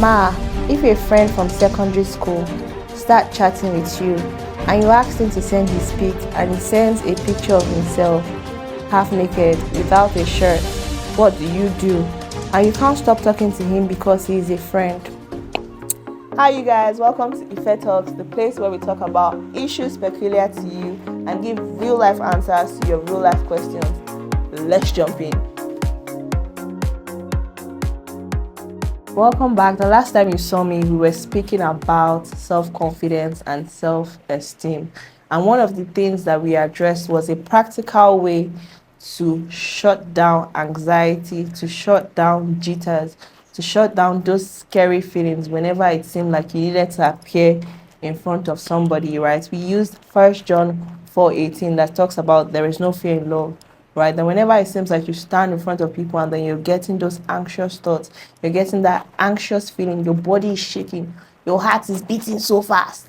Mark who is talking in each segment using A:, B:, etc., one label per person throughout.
A: Ma, if a friend from secondary school start chatting with you and you ask him to send his pic and he sends a picture of himself half naked without a shirt, what do? And you can't stop talking to him because he is a friend. Hi you guys, welcome to Ife Talks, the place where we talk about issues peculiar to you and give real life answers to your real life questions. Let's jump in. Welcome back. The last time you saw me, we were speaking about self-confidence and self-esteem. And one of the things that we addressed was a practical way to shut down anxiety, to shut down jitters, to shut down those scary feelings whenever it seemed like you needed to appear in front of somebody, right? We used 1 John 4:18 that talks about there is no fear in love, right? Then whenever it seems like you stand in front of people and then you're getting those anxious thoughts, you're getting that anxious feeling, your body is shaking, your heart is beating so fast,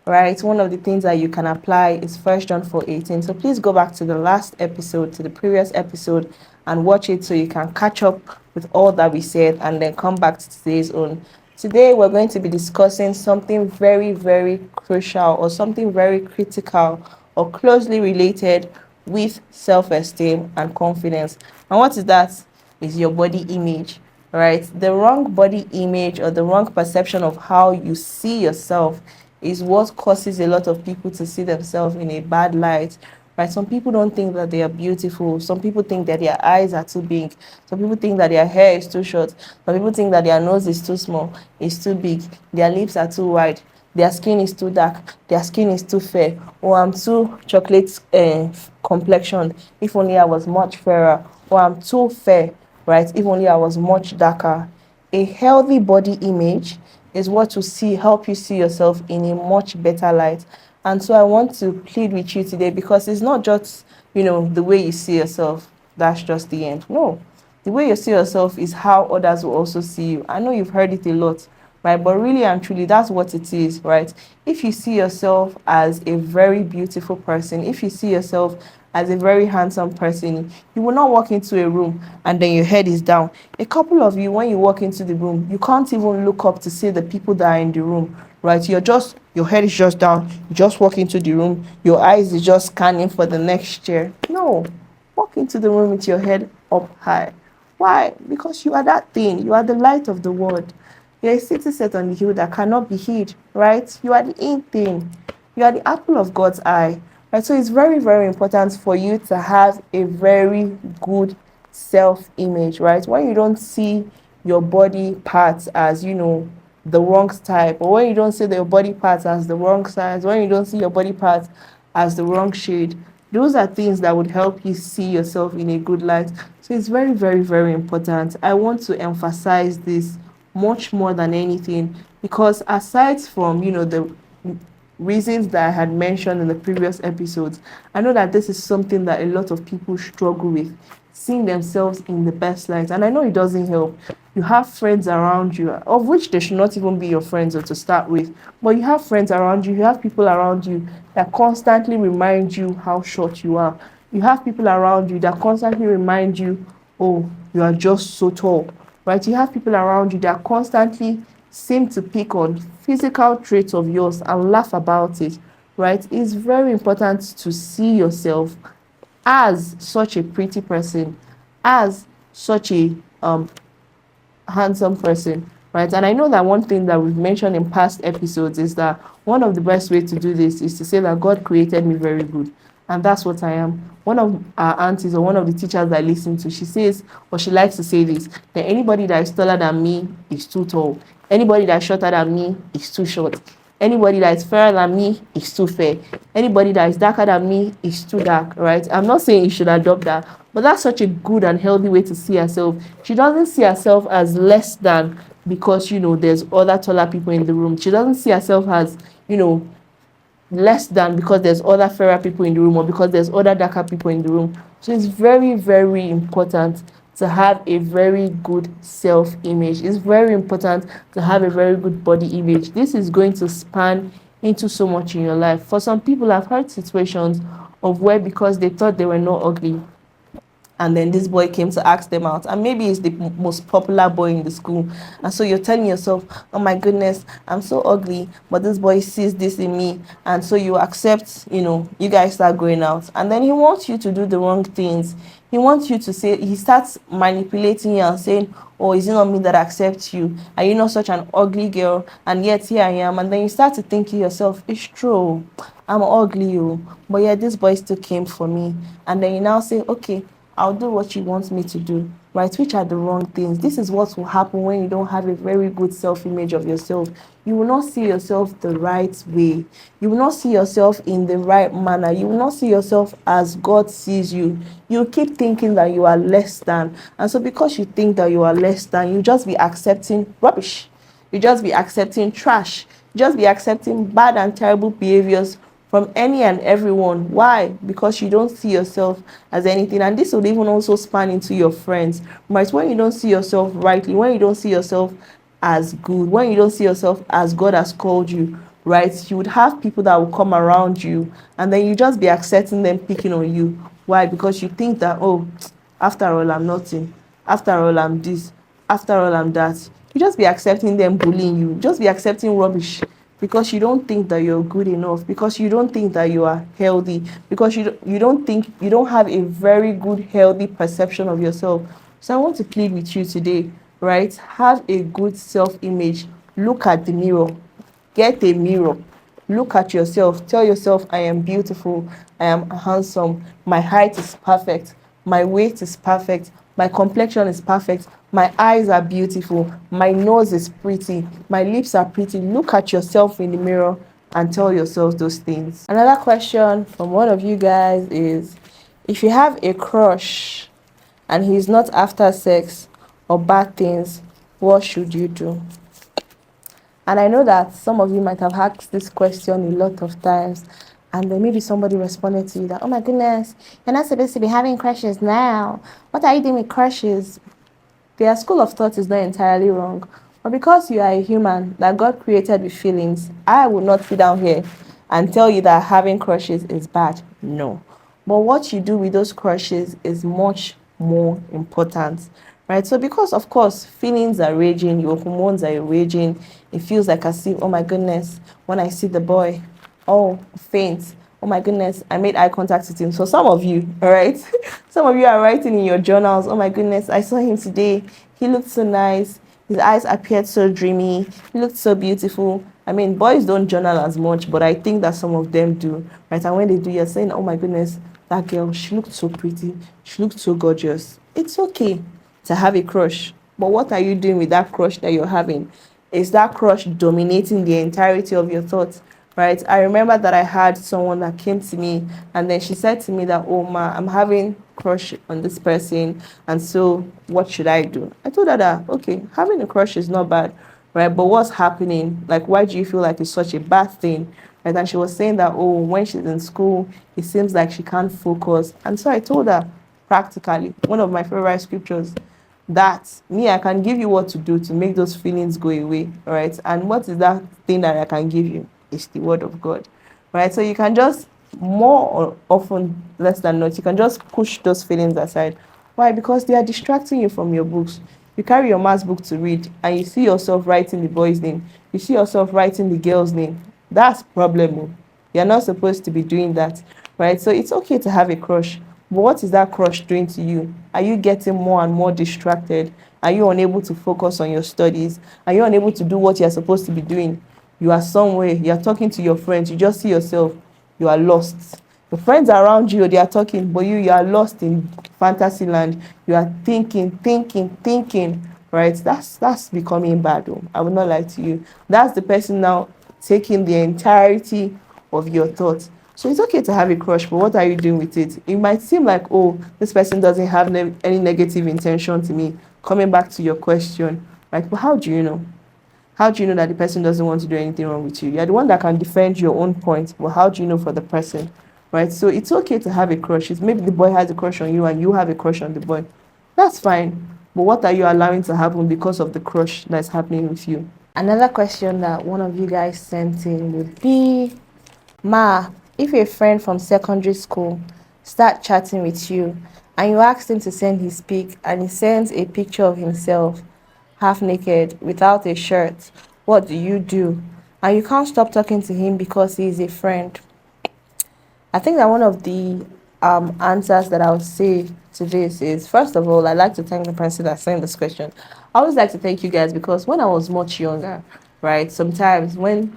A: right? One of the things that you can apply is 1 John 4:18. So please go back to the last episode, to the previous episode, and watch it so you can catch up with all that we said and then come back to today's own. Today, we're going to be discussing something very, very crucial or something very critical or closely related with self-esteem and confidence. And what is that? Is your body image, right? The wrong body image or the wrong perception of how you see yourself is what causes a lot of people to see themselves in a bad light, right? Some people don't think that they are beautiful. Some people think that their eyes are too big. Some people think that their hair is too short. Some people think that their nose is too small, is too big. Their lips are too wide. Their skin is too dark. Their skin is too fair. Or I'm too chocolate complexion. If only I was much fairer. Or I'm too fair, right? If only I was much darker. A healthy body image is what will help you see yourself in a much better light. And so I want to plead with you today because it's not just, the way you see yourself. That's just the end. No, the way you see yourself is how others will also see you. I know you've heard it a lot, right? But really and truly, that's what it is, right? If you see yourself as a very beautiful person, if you see yourself as a very handsome person, you will not walk into a room and then your head is down. A couple of you, when you walk into the room, you can't even look up to see the people that are in the room, right? Your head is just down. You just walk into the room, your eyes is just scanning for the next chair. No, walk into the room with your head up high. Why? Because you are that thing. You are the light of the world. You're a city set on the hill that cannot be hid, right? You are the in thing. You are the apple of God's eye. Right, so it's very, very important for you to have a very good self-image, right? When you don't see your body parts as, the wrong type, or when you don't see your body parts as the wrong size, when you don't see your body parts as the wrong shade, those are things that would help you see yourself in a good light. So it's very, very, very important. I want to emphasize this much more than anything because aside from, the reasons that I had mentioned in the previous episodes, I know that this is something that a lot of people struggle with, seeing themselves in the best light. And I know it doesn't help. You have friends around you, of which they should not even be your friends or to start with, but you have friends around you have people around you that constantly remind you how short you are. You have people around you that constantly remind you, oh, you are just so tall, right? You have people around you that constantly seem to pick on physical traits of yours and laugh about it, right? It's very important to see yourself as such a pretty person, as such a handsome person, right? And I know that one thing that we've mentioned in past episodes is that one of the best ways to do this is to say that God created me very good. And that's what I am. One of our aunties or one of the teachers I listen to, she says, or she likes to say this, that anybody that is taller than me is too tall. Anybody that's shorter than me is too short. Anybody that is fairer than me is too fair. Anybody that is darker than me is too dark, right? I'm not saying you should adopt that, but that's such a good and healthy way to see herself. She doesn't see herself as less than because, there's other taller people in the room. She doesn't see herself as, less than because there's other fairer people in the room or because there's other darker people in the room. So it's very, very important to have a very good self-image. It's very important to have a very good body image. This is going to span into so much in your life. For some people, I've heard situations of where because they thought they were not ugly, and then this boy came to ask them out, and maybe he's the most popular boy in the school, and so you're telling yourself, oh my goodness, I'm so ugly, but this boy sees this in me, and so you accept, you guys start going out, and then he wants you to do the wrong things. He wants you to say, he starts manipulating you and saying, oh, is it not me that accepts you? Are you not such an ugly girl? And yet here I am. And then you start to think to yourself, it's true, I'm ugly, but yeah, this boy still came for me. And then you now say, okay, I'll do what you want me to do, right? Which are the wrong things. This is what will happen when you don't have a very good self-image of yourself. You will not see yourself the right way. You will not see yourself in the right manner. You will not see yourself as God sees you. You keep thinking that you are less than. And so because you think that you are less than, you just be accepting rubbish. You just be accepting trash. You just be accepting bad and terrible behaviors from any and everyone. Why? Because you don't see yourself as anything. And this would even also span into your friends, right? When you don't see yourself rightly, when you don't see yourself as good, when you don't see yourself as God has called you, right? You would have people that will come around you, and then you just be accepting them picking on you. Why? Because you think that, oh, after all, I'm nothing. After all, I'm this. After all, I'm that. You just be accepting them bullying you. Just be accepting rubbish, because you don't think that you're good enough, because you don't think that you are healthy, because you don't think, you don't have a very good healthy perception of yourself. So I want to plead with you today, right? Have a good self-image. Look at the mirror. Get a mirror. Look at yourself. Tell yourself, I am beautiful. I am handsome. My height is perfect. My weight is perfect. My complexion is perfect. My eyes are beautiful. My nose is pretty. My lips are pretty. Look at yourself in the mirror and tell yourself those things. Another question from one of you guys is, if you have a crush and he's not after sex or bad things, what should you do? And I know that some of you might have asked this question a lot of times, and then maybe somebody responded to you that, oh my goodness, you're not supposed to be having crushes now. What are you doing with crushes? Their school of thought is not entirely wrong. But because you are a human that God created with feelings, I will not sit down here and tell you that having crushes is bad. No. But what you do with those crushes is much more important, right? So because, of course, feelings are raging, your hormones are raging, it feels like as if, oh my goodness, when I see the boy, oh, faint. Oh my goodness, I made eye contact with him. So some of you, all right, some of you are writing in your journals, oh my goodness, I saw him today. He looked so nice. His eyes appeared so dreamy. He looked so beautiful. I mean, boys don't journal as much, but I think that some of them do, right? And when they do, you're saying, oh my goodness, that girl, she looked so pretty. She looked so gorgeous. It's okay to have a crush, but what are you doing with that crush that you're having? Is that crush dominating the entirety of your thoughts? Right? I remember that I had someone that came to me, and then she said to me that, oh ma, I'm having crush on this person, and so what should I do? I told her that, okay, having a crush is not bad, right? But what's happening? Like, why do you feel like it's such a bad thing? Right? And she was saying that, oh, when she's in school, it seems like she can't focus. And so I told her, practically, one of my favorite scriptures, that me, I can give you what to do to make those feelings go away, right? And what is that thing that I can give you? It's the word of God, right? So you can just, more or often less than not, you can just push those feelings aside. Why? Because they are distracting you from your books. You carry your maths book to read, and you see yourself writing the boy's name, you see yourself writing the girl's name. That's problem. You're not supposed to be doing that, right? So it's okay to have a crush, but what is that crush doing to you? Are you getting more and more distracted? Are you unable to focus on your studies? Are you unable to do what you're supposed to be doing? You are somewhere, you are talking to your friends, you just see yourself, you are lost. Your friends around you, they are talking, but you are lost in fantasy land. You are thinking, right? That's becoming bad. I will not lie to you. That's the person now taking the entirety of your thoughts. So it's okay to have a crush, but what are you doing with it? It might seem like, oh, this person doesn't have any negative intention to me. Coming back to your question, right? But how do you know? How do you know that the person doesn't want to do anything wrong with you? You're the one that can defend your own point, but how do you know for the person, right? So it's okay to have a crush. It's maybe the boy has a crush on you and you have a crush on the boy. That's fine. But what are you allowing to happen because of the crush that's happening with you? Another question that one of you guys sent in would be, Ma, if a friend from secondary school start chatting with you and you asked him to send his pic, and he sends a picture of himself half naked without a shirt, what do you do? And you can't stop talking to him because he is a friend. I think that one of the answers that I would say to this is, first of all, I'd like to thank the person that sent this question. I always like to thank you guys because when I was much younger, right, sometimes when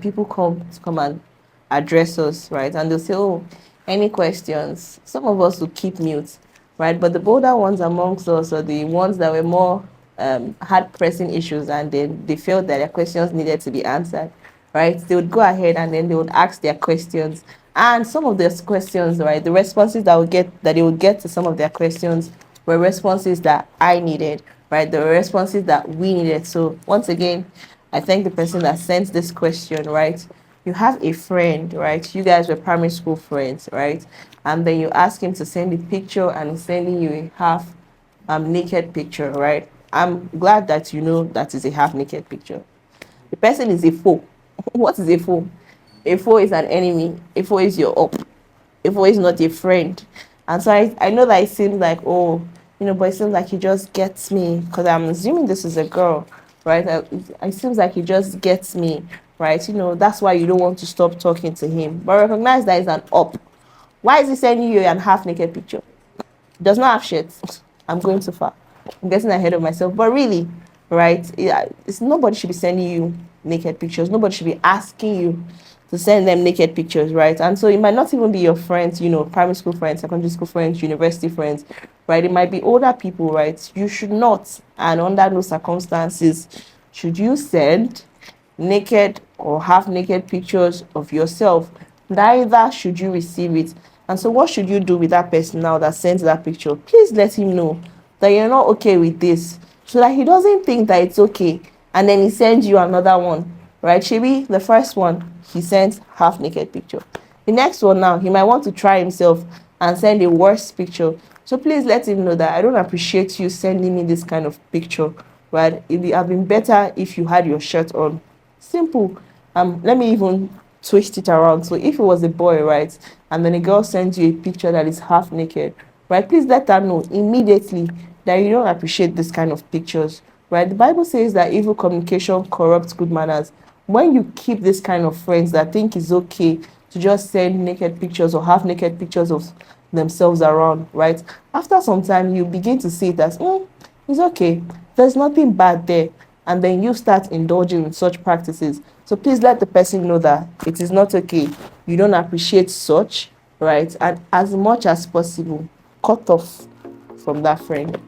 A: people come and address us, right, and they'll say, "Oh, any questions?" Some of us will keep mute, right, but the bolder ones amongst us, or the ones that were more had pressing issues, and then they felt that their questions needed to be answered, right, they would go ahead and then they would ask their questions. And some of those questions, right, the responses that they would get to some of their questions were responses that I needed, right? The responses that we needed. So once again, I thank the person that sent this question, right? You have a friend, right? You guys were primary school friends, right? And then you ask him to send a picture, and he's sending you a half naked picture, right? I'm glad that you know that is a half naked picture. The person is a foe. What is a foe? A foe is an enemy. A foe is your up. A foe is not a friend. And so I know that it seems like, oh, but it seems like he just gets me because I'm assuming this is a girl, right? It seems like he just gets me, right? That's why you don't want to stop talking to him. But recognize that it's an up. Why is he sending you an half naked picture? Does not have shirts. I'm going too far. I'm getting ahead of myself. But really, right? It's nobody should be sending you naked pictures. Nobody should be asking you to send them naked pictures, right? And so it might not even be your friends, primary school friends, secondary school friends, university friends, right? It might be older people, right? You should not, and under no circumstances, should you send naked or half naked pictures of yourself. Neither should you receive it. And so, what should you do with that person now that sends that picture? Please let him know that you're not okay with this, so that he doesn't think that it's okay and then he sends you another one, right? Maybe the first one he sends half naked picture. The next one now he might want to try himself and send a worse picture. So please let him know that I don't appreciate you sending me this kind of picture, right? It would have been better if you had your shirt on. Simple. Let me even twist it around. So if it was a boy, right, and then a girl sends you a picture that is half naked, right, please let her know immediately that you don't appreciate this kind of pictures, right? The Bible says that evil communication corrupts good manners. When you keep this kind of friends that think it's okay to just send naked pictures or half naked pictures of themselves around, right, after some time you begin to see it as, it's okay, there's nothing bad there, and then you start indulging in such practices. So please let the person know that it is not okay. You don't appreciate such, right? And as much as possible, cut off from that friend.